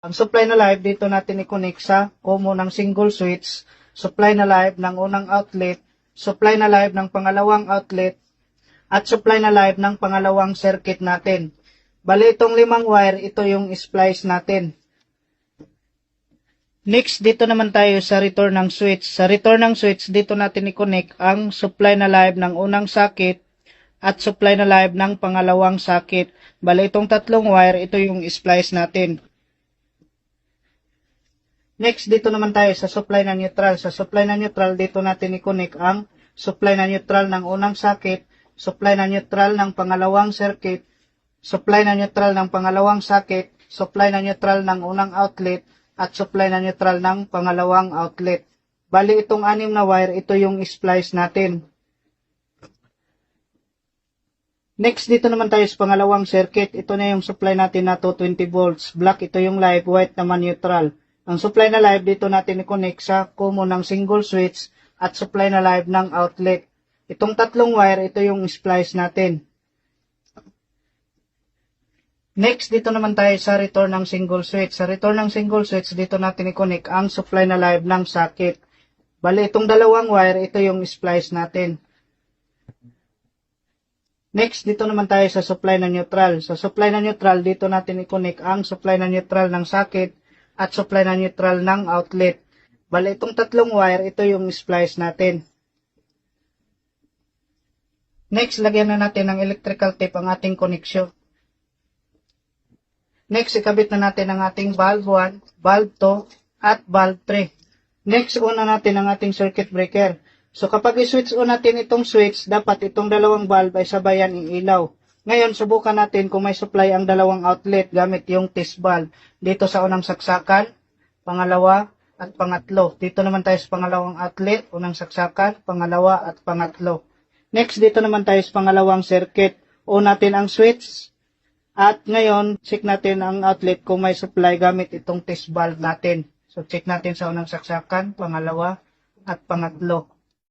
Ang supply na live dito natin i-connect sa common ng single switch, supply na live ng unang outlet, supply na live ng pangalawang outlet, at supply na live ng pangalawang circuit natin. Bali itong 5 wire, ito yung splice natin. Next, dito naman tayo sa return ng switch. Sa return ng switch, dito natin i-connect ang supply na live ng unang socket at supply na live ng pangalawang socket. Bali, itong 3 wire, ito yung splice natin. Next, dito naman tayo sa supply na neutral. Sa supply na neutral, dito natin i-connect ang supply na neutral ng unang socket, supply na neutral ng pangalawang circuit, supply na neutral ng pangalawang socket, supply na neutral ng unang outlet, at supply na neutral ng pangalawang outlet. Bali itong 6 na wire, ito yung splice natin. Next, dito naman tayo sa pangalawang circuit. Ito na yung supply natin na 220 volts. Black, ito yung live, white naman neutral. Ang supply na live, dito natin i-connect sa common ng single switch at supply na live ng outlet. Itong 3 wire, ito yung splice natin. Next, dito naman tayo sa return ng single switch. Sa return ng single switch, dito natin i-connect ang supply na live ng socket. Bali, itong 2 wire, ito yung splice natin. Next, dito naman tayo sa supply na neutral. Sa supply na neutral, dito natin i-connect ang supply na neutral ng socket at supply na neutral ng outlet. Bali, itong 3 wire, ito yung splice natin. Next, lagyan na natin ng electrical tape ang ating connection. Next, ikabit na natin ang ating valve 1, valve 2, at valve 3. Next, una natin ang ating circuit breaker. So, kapag i-switch on natin itong switch, dapat itong 2 valve ay sabayan iilaw. Ngayon, subukan natin kung may supply ang 2 outlet gamit yung test valve. Dito sa unang saksakan, pangalawa, at pangatlo. Dito naman tayo sa pangalawang outlet, unang saksakan, pangalawa, at pangatlo. Next, dito naman tayo sa pangalawang circuit. On natin ang switch. At ngayon, check natin ang outlet kung may supply gamit itong test valve natin. So, check natin sa unang saksakan, pangalawa, at pangatlo.